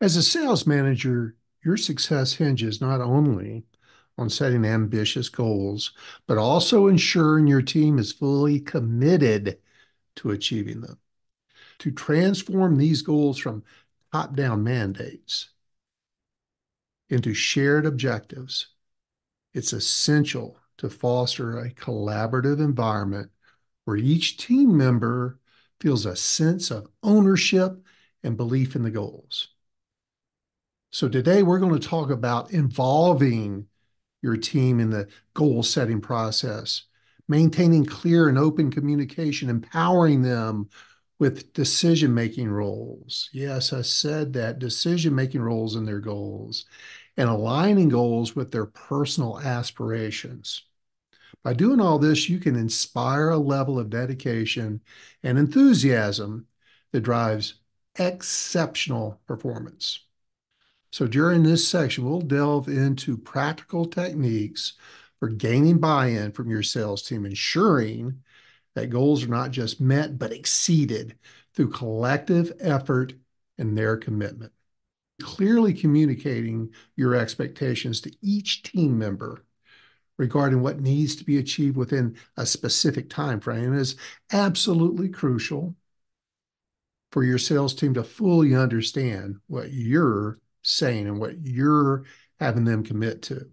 As a sales manager, your success hinges not only on setting ambitious goals, but also ensuring your team is fully committed to achieving them. To transform these goals from top down mandates into shared objectives, it's essential to foster a collaborative environment where each team member feels a sense of ownership and belief in the goals. So today we're going to talk about involving your team in the goal setting process, maintaining clear and open communication, empowering them with decision making roles. Yes, I said that decision making roles in their goals and aligning goals with their personal aspirations. By doing all this, you can inspire a level of dedication and enthusiasm that drives exceptional performance. So during this section, we'll delve into practical techniques for gaining buy-in from your sales team, ensuring that goals are not just met, but exceeded through collective effort and their commitment. Clearly communicating your expectations to each team member regarding what needs to be achieved within a specific time frame is absolutely crucial for your sales team to fully understand what you're saying and what you're having them commit to.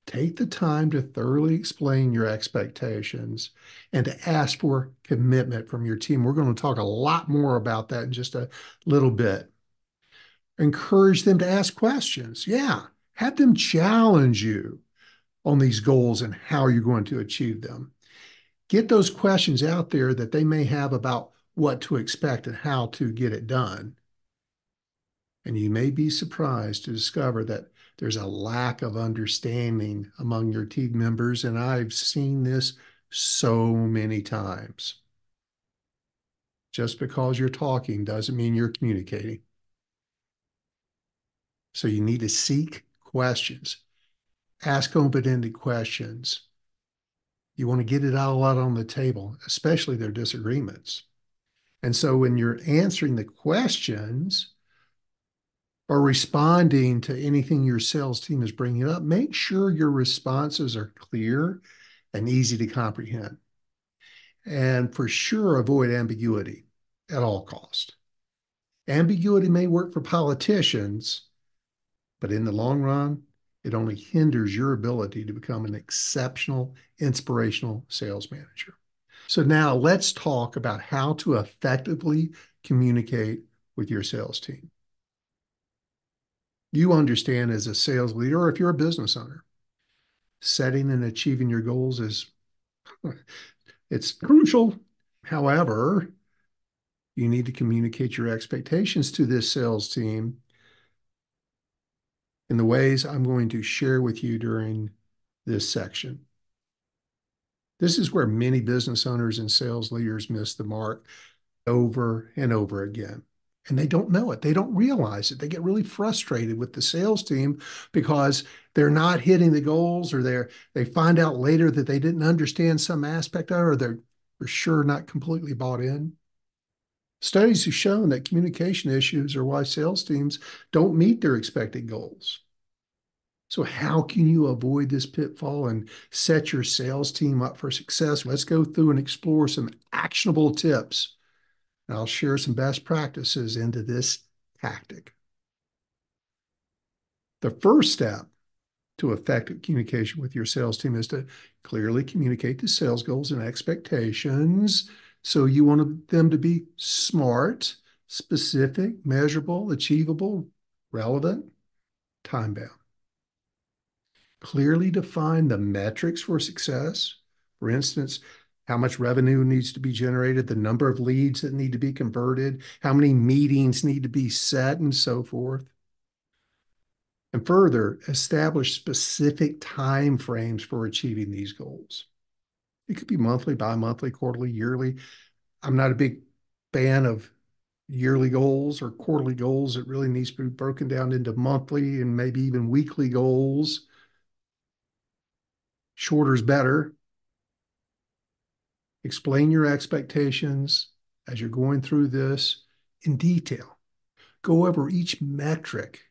Take the time to thoroughly explain your expectations and to ask for commitment from your team. We're going to talk a lot more about that in just a little bit. Encourage them to ask questions. Yeah, have them challenge you on these goals and how you're going to achieve them. Get those questions out there that they may have about what to expect and how to get it done. And you may be surprised to discover that there's a lack of understanding among your team members. And I've seen this so many times. Just because you're talking doesn't mean you're communicating. So you need to seek questions, ask open-ended questions. You want to get it all out on the table, especially their disagreements. And so when you're answering the questions, or responding to anything your sales team is bringing up, make sure your responses are clear and easy to comprehend. And for sure, avoid ambiguity at all costs. Ambiguity may work for politicians, but in the long run, it only hinders your ability to become an exceptional, inspirational sales manager. So now let's talk about how to effectively communicate with your sales team. You understand as a sales leader, or if you're a business owner, setting and achieving your goals is it's crucial. However, you need to communicate your expectations to this sales team in the ways I'm going to share with you during this section. This is where many business owners and sales leaders miss the mark over and over again. And they don't know it. They don't realize it. They get really frustrated with the sales team because they're not hitting the goals, or they find out later that they didn't understand some aspect of it, or they're for sure not completely bought in. Studies have shown that communication issues are why sales teams don't meet their expected goals. So how can you avoid this pitfall and set your sales team up for success? Let's go through and explore some actionable tips. And I'll share some best practices into this tactic. The first step to effective communication with your sales team is to clearly communicate the sales goals and expectations. So you want them to be smart, specific, measurable, achievable, relevant, time bound. Clearly define the metrics for success. For instance, how much revenue needs to be generated, the number of leads that need to be converted, how many meetings need to be set, and so forth. And further, establish specific time frames for achieving these goals. It could be monthly, bi-monthly, quarterly, yearly. I'm not a big fan of yearly goals or quarterly goals. It really needs to be broken down into monthly and maybe even weekly goals. Shorter is better. Explain your expectations as you're going through this in detail. go over each metric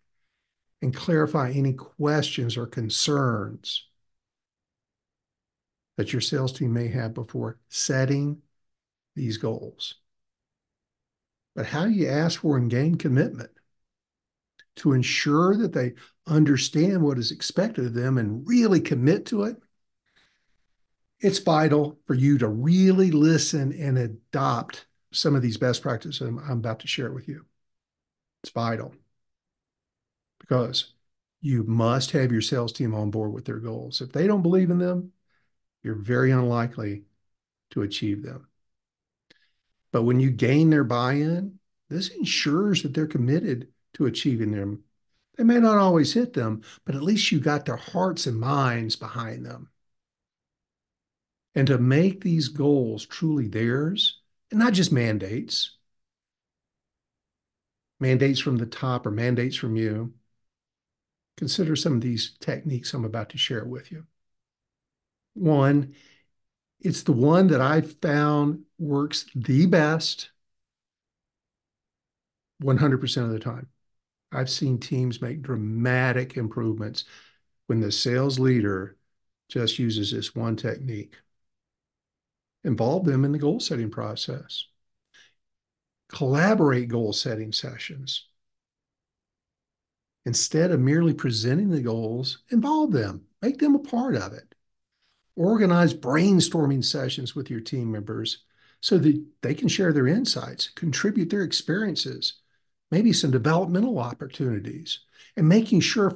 and clarify any questions or concerns that your sales team may have before setting these goals. But how do you ask for and gain commitment to ensure that they understand what is expected of them and really commit to it? It's vital for you to really listen and adopt some of these best practices I'm about to share with you. It's vital because you must have your sales team on board with their goals. If they don't believe in them, you're very unlikely to achieve them. But when you gain their buy-in, this ensures that they're committed to achieving them. They may not always hit them, but at least you got their hearts and minds behind them. And to make these goals truly theirs, and not just mandates from the top or mandates from you, consider some of these techniques I'm about to share with you. One, it's the one that I've found works the best 100% of the time. I've seen teams make dramatic improvements when the sales leader just uses this one technique. Involve them in the goal setting process. Collaborate goal setting sessions. Instead of merely presenting the goals, involve them, make them a part of it. Organize brainstorming sessions with your team members so that they can share their insights, contribute their experiences, maybe some developmental opportunities, and making sure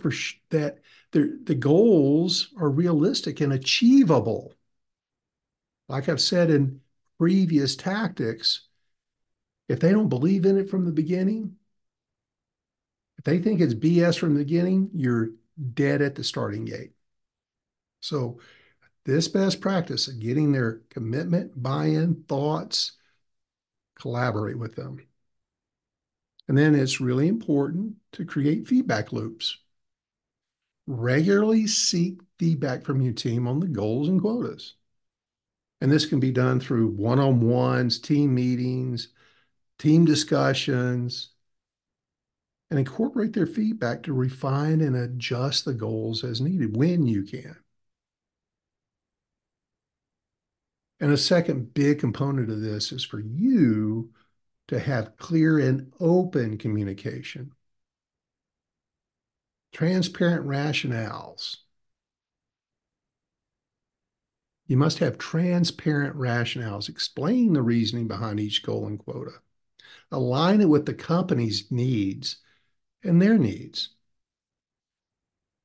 that the goals are realistic and achievable. Like I've said in previous tactics, if they don't believe in it from the beginning, if they think it's BS from the beginning, you're dead at the starting gate. So this best practice of getting their commitment, buy-in, thoughts, collaborate with them. And then it's really important to create feedback loops. Regularly seek feedback from your team on the goals and quotas. And this can be done through one-on-ones, team meetings, team discussions, and incorporate their feedback to refine and adjust the goals as needed when you can. And a second big component of this is for you to have clear and open communication, transparent rationales. You must have transparent rationales. Explain the reasoning behind each goal and quota. Align it with the company's needs and their needs.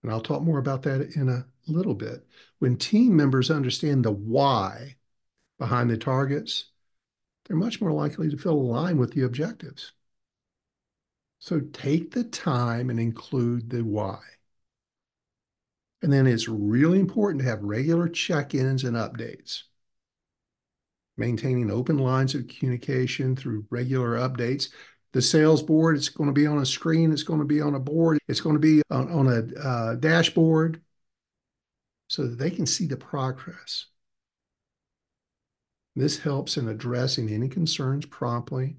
And I'll talk more about that in a little bit. When team members understand the why behind the targets, they're much more likely to feel aligned with the objectives. So take the time and include the why. And then it's really important to have regular check-ins and updates. Maintaining open lines of communication through regular updates. The sales board, it's going to be on a screen, it's going to be on a board, it's going to be on a dashboard so that they can see the progress. This helps in addressing any concerns promptly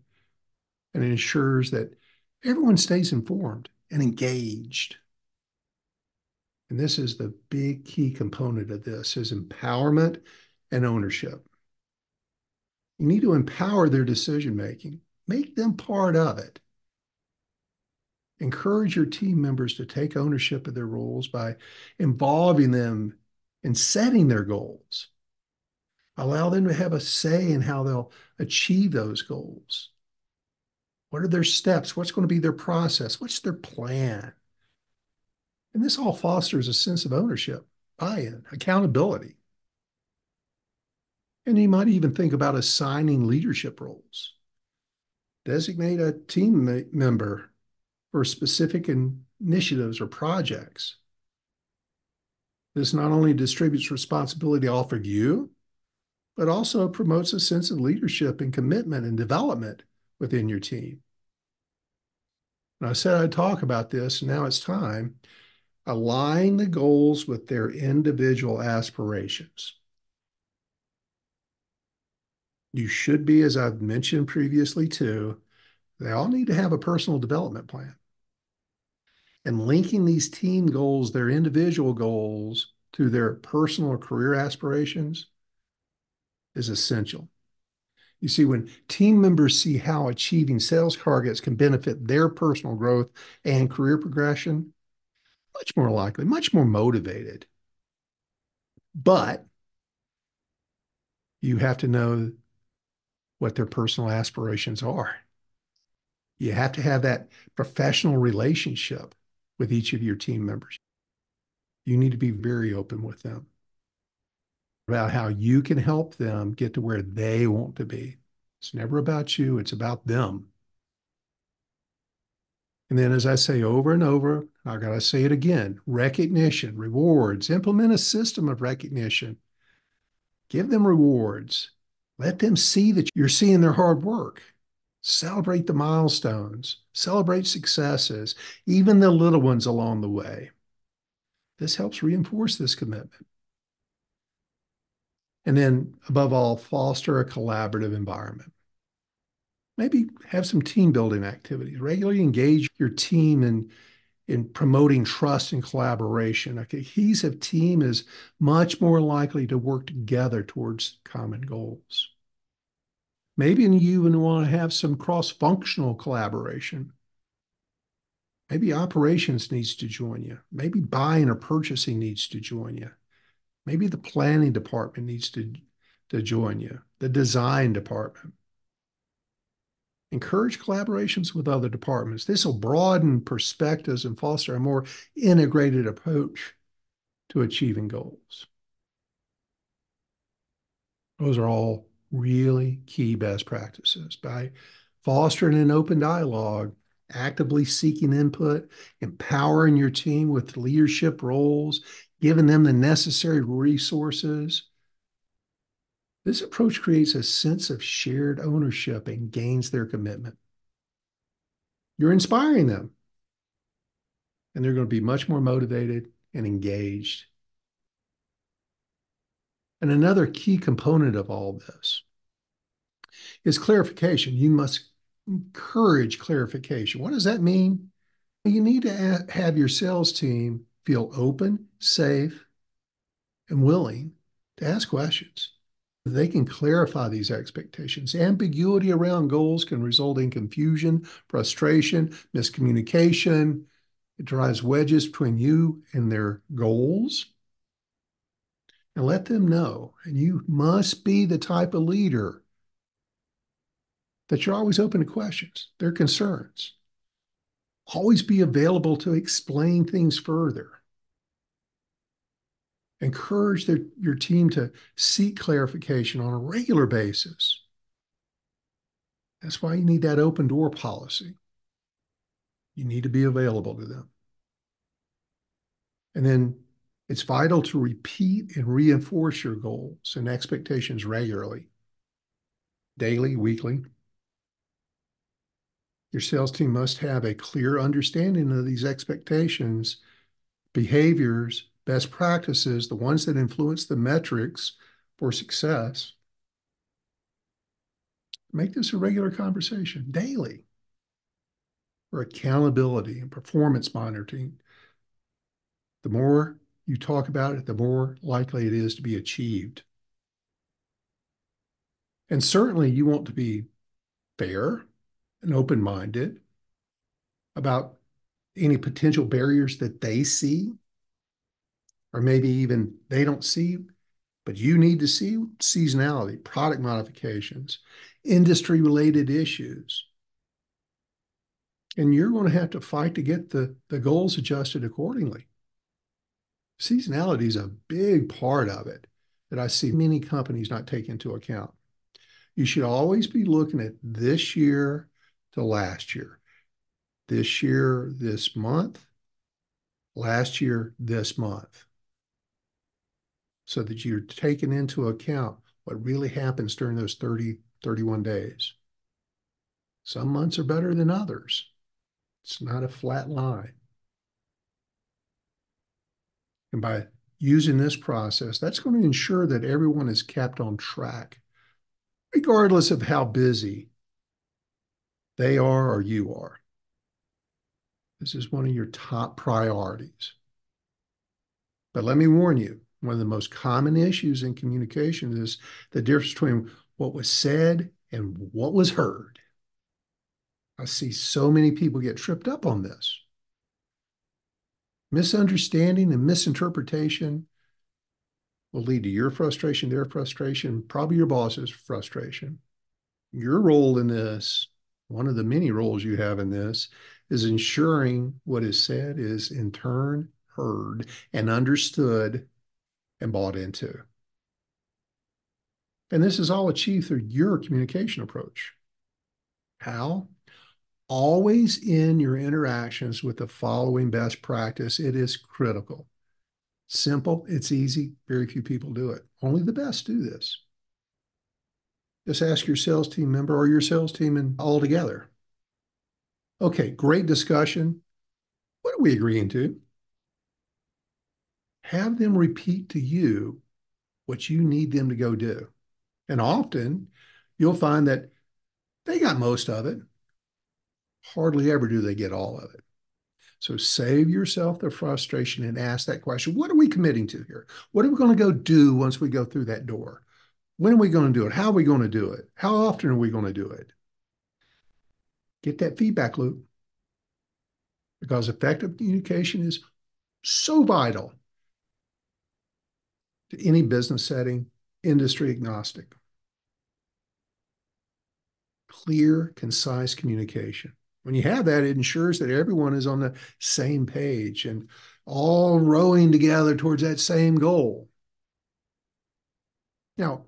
and ensures that everyone stays informed and engaged. And this is the big key component of this is empowerment and ownership. You need to empower their decision-making. Make them part of it. Encourage your team members to take ownership of their roles by involving them in setting their goals. Allow them to have a say in how they'll achieve those goals. What are their steps? What's going to be their process? What's their plan? And this all fosters a sense of ownership, buy-in, accountability. And you might even think about assigning leadership roles. Designate a team member for specific initiatives or projects. This not only distributes responsibility off of you, but also promotes a sense of leadership and commitment and development within your team. And I said I'd talk about this, and now it's time. Align the goals with their individual aspirations. You should be, as I've mentioned previously too, They all need to have a personal development plan. And linking these team goals, their individual goals, to their personal or career aspirations is essential. You see, when team members see how achieving sales targets can benefit their personal growth and career progression, much more likely, much more motivated. But you have to know what their personal aspirations are. You have to have that professional relationship with each of your team members. You need to be very open with them about how you can help them get to where they want to be. It's never about you, it's about them. And then, as I say over and over, I got to say it again, recognition, rewards, implement a system of recognition. Give them rewards. Let them see that you're seeing their hard work. Celebrate the milestones, celebrate successes, even the little ones along the way. This helps reinforce this commitment. And then, above all, foster a collaborative environment. Maybe have some team building activities. Regularly engage your team in promoting trust and collaboration. A cohesive team is much more likely to work together towards common goals. Maybe you even want to have some cross-functional collaboration. Maybe operations needs to join you. Maybe buying or purchasing needs to join you. Maybe the planning department needs to join you, the design department. Encourage collaborations with other departments. This will broaden perspectives and foster a more integrated approach to achieving goals. Those are all really key best practices. By fostering an open dialogue, actively seeking input, empowering your team with leadership roles, giving them the necessary resources. This approach creates a sense of shared ownership and gains their commitment. You're inspiring them, and they're going to be much more motivated and engaged. And another key component of all this is clarification. You must encourage clarification. What does that mean? You need to have your sales team feel open, safe, and willing to ask questions. They can clarify these expectations. Ambiguity around goals can result in confusion, frustration, miscommunication. It drives wedges between you and their goals. And let them know. And you must be the type of leader that you're always open to questions, their concerns. Always be available to explain things further. Encourage your team to seek clarification on a regular basis. That's why you need that open door policy. You need to be available to them. And then it's vital to repeat and reinforce your goals and expectations regularly, daily, weekly. Your sales team must have a clear understanding of these expectations, behaviors, best practices, the ones that influence the metrics for success. Make this a regular conversation daily. For accountability and performance monitoring. The more you talk about it, the more likely it is to be achieved. And certainly you want to be fair and open-minded about any potential barriers that they see, or maybe even they don't see, but you need to see: seasonality, product modifications, industry-related issues. And you're going to have to fight to get the goals adjusted accordingly. Seasonality is a big part of it that I see many companies not take into account. You should always be looking at this year to last year. This year, this month, last year, this month. So that you're taking into account what really happens during those 30, 31 days. Some months are better than others. It's not a flat line. And by using this process, that's going to ensure that everyone is kept on track, regardless of how busy They are or you are. This is one of your top priorities. But let me warn you, one of the most common issues in communication is the difference between what was said and what was heard. I see so many people get tripped up on this. Misunderstanding and misinterpretation will lead to your frustration, their frustration, probably your boss's frustration. Your role in this, one of the many roles you have in this, is ensuring what is said is in turn heard and understood and bought into. And this is all achieved through your communication approach. How? Always in your interactions with the following best practice. It is critical. Simple, it's easy. Very few people do it. Only the best do this. Just ask your sales team member or your sales team and all together. Okay, great discussion. What are we agreeing to? Have them repeat to you what you need them to go do. And often you'll find that they got most of it. Hardly ever do they get all of it. So save yourself the frustration and ask that question. What are we committing to here? What are we going to go do once we go through that door? When are we going to do it? How are we going to do it? How often are we going to do it? Get that feedback loop, because effective communication is so vital to any business setting, industry agnostic. Clear, concise communication. When you have that, it ensures that everyone is on the same page and all rowing together towards that same goal. Now,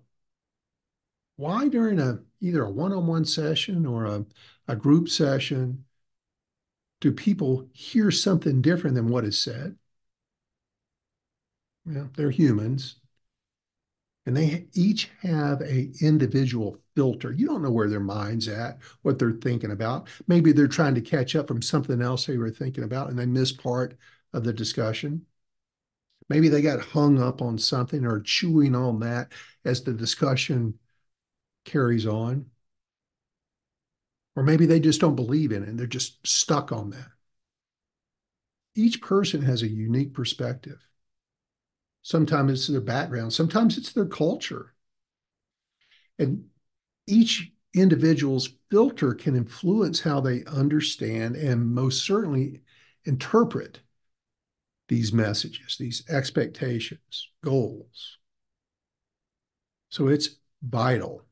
why during either a one-on-one session or a group session do people hear something different than what is said? Well, they're humans, and they each have a individual filter. You don't know where their mind's at, what they're thinking about. Maybe they're trying to catch up from something else they were thinking about and they missed part of the discussion. Maybe they got hung up on something or chewing on that as the discussion carries on. Or maybe they just don't believe in it and they're just stuck on that. Each person has a unique perspective. Sometimes it's their background, sometimes it's their culture. And each individual's filter can influence how they understand and most certainly interpret these messages, these expectations, goals. So it's vital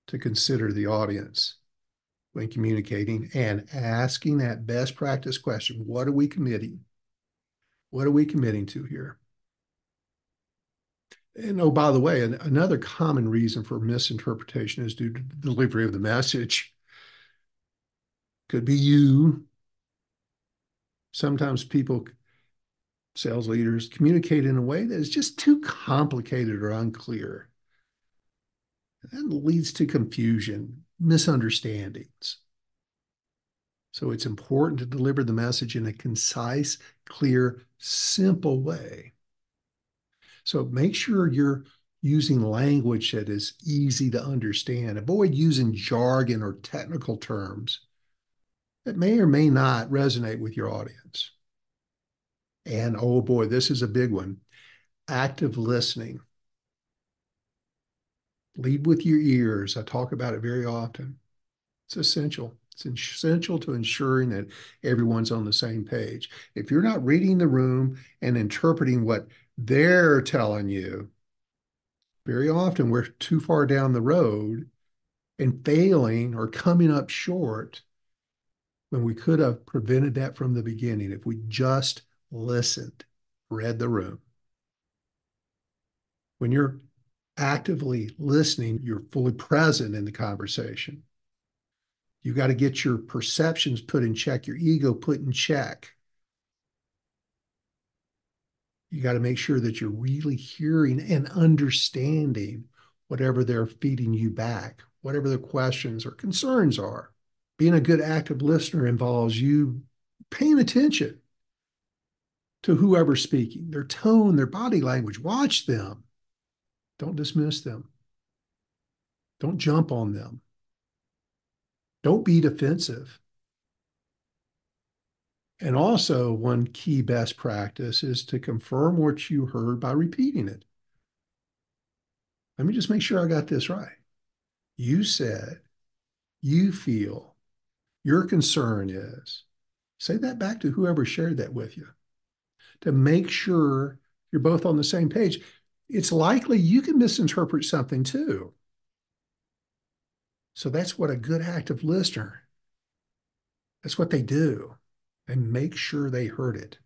to consider the audience when communicating and asking that best practice question. What are we committing? What are we committing to here? And oh, by the way, another common reason for misinterpretation is due to the delivery of the message. Could be you. Sometimes people, sales leaders, communicate in a way that is just too complicated or unclear. That leads to confusion, misunderstandings. So it's important to deliver the message in a concise, clear, simple way. So make sure you're using language that is easy to understand. Avoid using jargon or technical terms that may or may not resonate with your audience. And oh boy, this is a big one. Active listening. Lead with your ears. I talk about it very often. It's essential. It's essential to ensuring that everyone's on the same page. If you're not reading the room and interpreting what they're telling you, very often we're too far down the road and failing or coming up short when we could have prevented that from the beginning if we just listened, read the room. When you're actively listening, you're fully present in the conversation. You got to get your perceptions put in check, your ego put in check. You got to make sure that you're really hearing and understanding whatever they're feeding you back, whatever their questions or concerns are. Being a good active listener involves you paying attention to whoever's speaking, their tone, their body language. Watch them. Don't dismiss them. Don't jump on them. Don't be defensive. And also, one key best practice is to confirm what you heard by repeating it. Let me just make sure I got this right. You said, you feel, your concern is. Say that back to whoever shared that with you to make sure you're both on the same page. It's likely you can misinterpret something too. So that's what a good active listener, that's what they do. And make sure they heard it.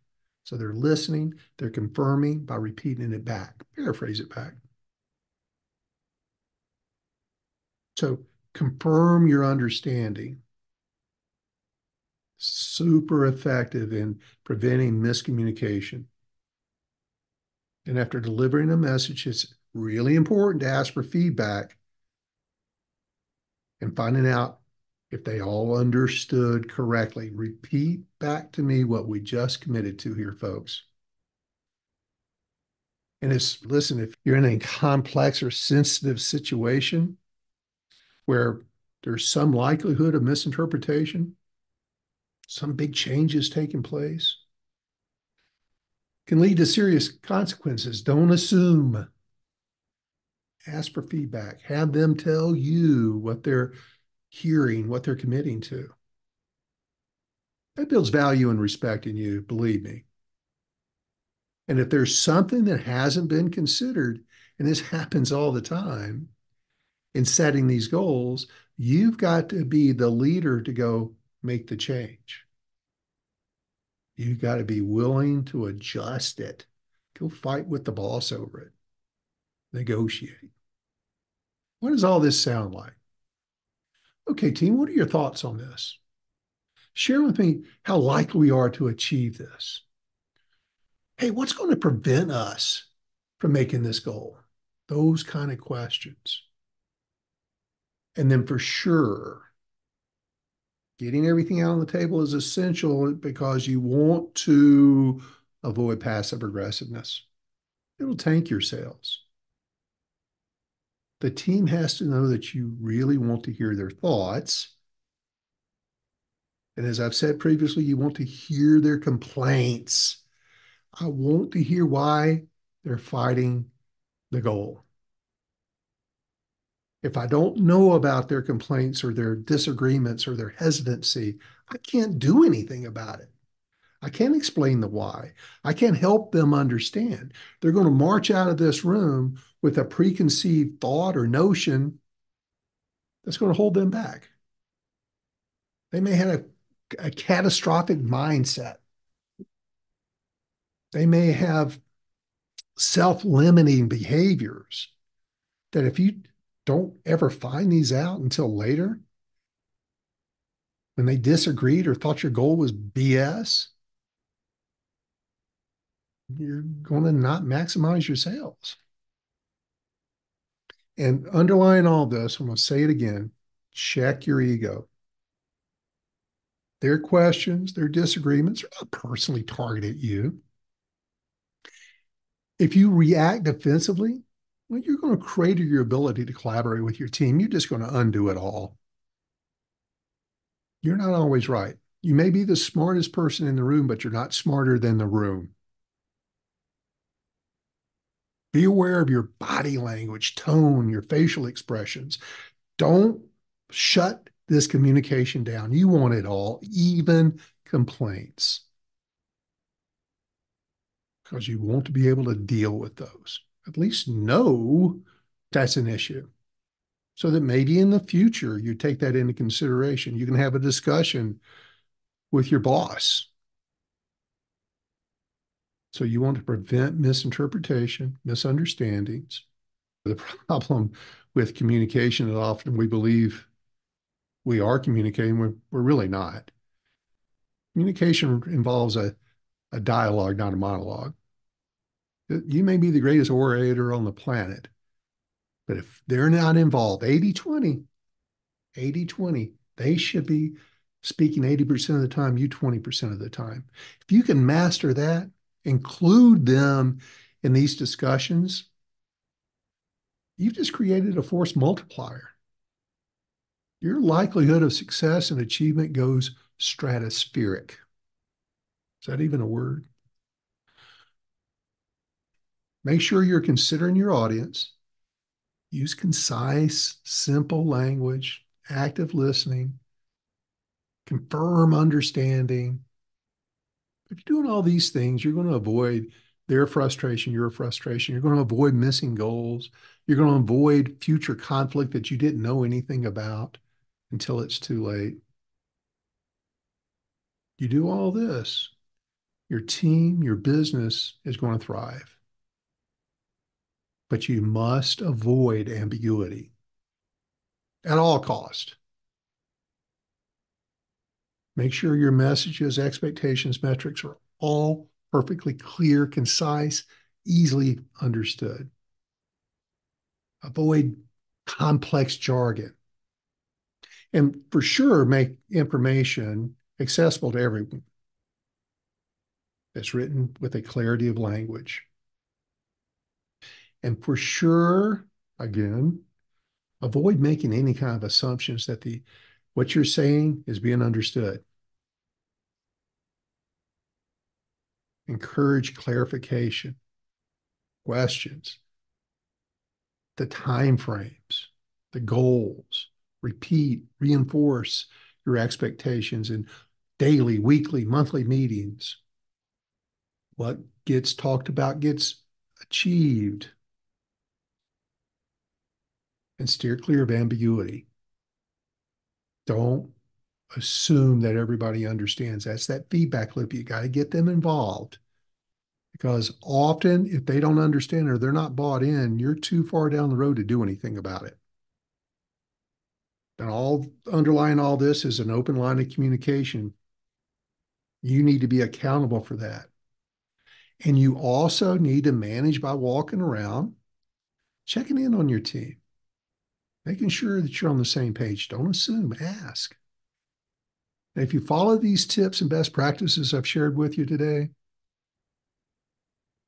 So they're listening, they're confirming by repeating it back, paraphrase it back. So confirm your understanding. Super effective in preventing miscommunication. And after delivering a message, it's really important to ask for feedback and finding out if they all understood correctly. Repeat back to me what we just committed to here, folks. And listen, if you're in a complex or sensitive situation where there's some likelihood of misinterpretation, some big changes taking place, can lead to serious consequences. Don't assume. Ask for feedback. Have them tell you what they're hearing, what they're committing to. That builds value and respect in you, believe me. And if there's something that hasn't been considered, and this happens all the time in setting these goals, you've got to be the leader to go make the change. You've got to be willing to adjust it. Go fight with the boss over it. Negotiate. What does all this sound like? Okay, team, what are your thoughts on this? Share with me how likely we are to achieve this. Hey, what's going to prevent us from making this goal? Those kind of questions. And then for sure, getting everything out on the table is essential because you want to avoid passive aggressiveness. It'll tank your sales. The team has to know that you really want to hear their thoughts. And as I've said previously, you want to hear their complaints. I want to hear why they're fighting the goal. If I don't know about their complaints or their disagreements or their hesitancy, I can't do anything about it. I can't explain the why. I can't help them understand. They're going to march out of this room with a preconceived thought or notion that's going to hold them back. They may have a catastrophic mindset. They may have self-limiting behaviors that if you don't ever find these out until later, when they disagreed or thought your goal was BS, you're going to not maximize your sales. And underlying all this, I'm going to say it again, check your ego. Their questions, their disagreements are not personally targeted at you. If you react defensively, well, you're going to crater your ability to collaborate with your team. You're just going to undo it all. You're not always right. You may be the smartest person in the room, but you're not smarter than the room. Be aware of your body language, tone, your facial expressions. Don't shut this communication down. You want it all, even complaints, because you want to be able to deal with those. At least know that's an issue so that maybe in the future you take that into consideration. You can have a discussion with your boss. So you want to prevent misinterpretation, misunderstandings. The problem with communication is often we believe we are communicating, we're really not. Communication involves a dialogue, not a monologue. You may be the greatest orator on the planet, but if they're not involved, 80-20, 80-20, they should be speaking 80% of the time, you 20% of the time. If you can master that, include them in these discussions, you've just created a force multiplier. your likelihood of success and achievement goes stratospheric. Is that even a word? Make sure you're considering your audience. Use concise, simple language, active listening, confirm understanding. If you're doing all these things, you're going to avoid their frustration, your frustration. You're going to avoid missing goals. You're going to avoid future conflict that you didn't know anything about until it's too late. You do all this, your team, your business is going to thrive. But you must avoid ambiguity at all cost. Make sure your messages, expectations, metrics are all perfectly clear, concise, easily understood. Avoid complex jargon. And for sure, make information accessible to everyone. That's written with a clarity of language. And for sure, again, avoid making any kind of assumptions that what you're saying is being understood. Encourage clarification, questions, the time frames, the goals. Repeat, reinforce your expectations in daily, weekly, monthly meetings. What gets talked about gets achieved. And steer clear of ambiguity. Don't assume that everybody understands. That's that feedback loop. You got to get them involved because often if they don't understand or they're not bought in, you're too far down the road to do anything about it. And all underlying all this is an open line of communication. You need to be accountable for that. And you also need to manage by walking around, checking in on your team, making sure that you're on the same page. Don't assume, ask. And if you follow these tips and best practices I've shared with you today,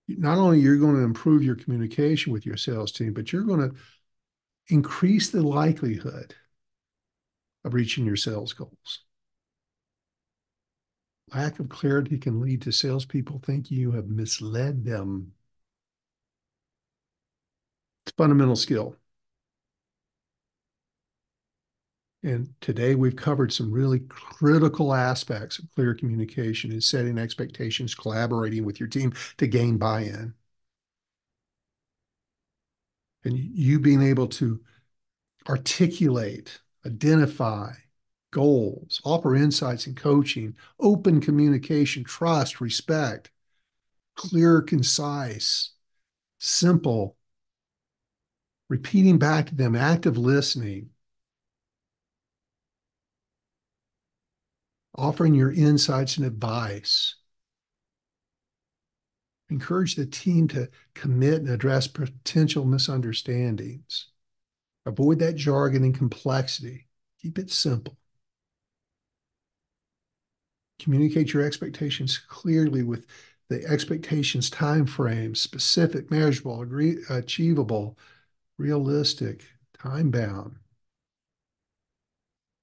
not only you're going to improve your communication with your sales team, but you're going to increase the likelihood of reaching your sales goals. Lack of clarity can lead to salespeople thinking you have misled them. It's a fundamental skill. And today we've covered some really critical aspects of clear communication and setting expectations, collaborating with your team to gain buy-in. And you being able to articulate, identify goals, offer insights and coaching, open communication, trust, respect, clear, concise, simple, repeating back to them, active listening, offering your insights and advice. Encourage the team to commit and address potential misunderstandings. Avoid that jargon and complexity. Keep it simple. Communicate your expectations clearly with the expectations time frames, specific, measurable, achievable, realistic, time bound.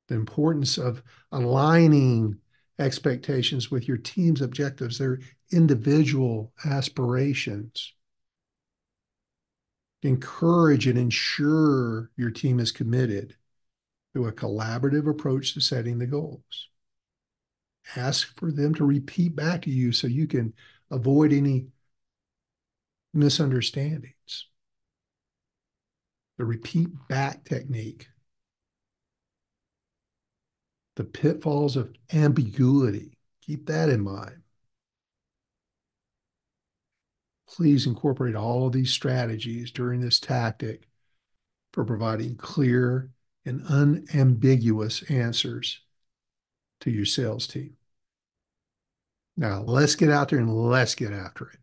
The importance of aligning expectations with your team's objectives, their individual aspirations. Encourage and ensure your team is committed to a collaborative approach to setting the goals. Ask for them to repeat back to you so you can avoid any misunderstandings. The repeat back technique. The pitfalls of ambiguity. Keep that in mind. Please incorporate all of these strategies during this tactic for providing clear and unambiguous answers to your sales team. Now, let's get out there and let's get after it.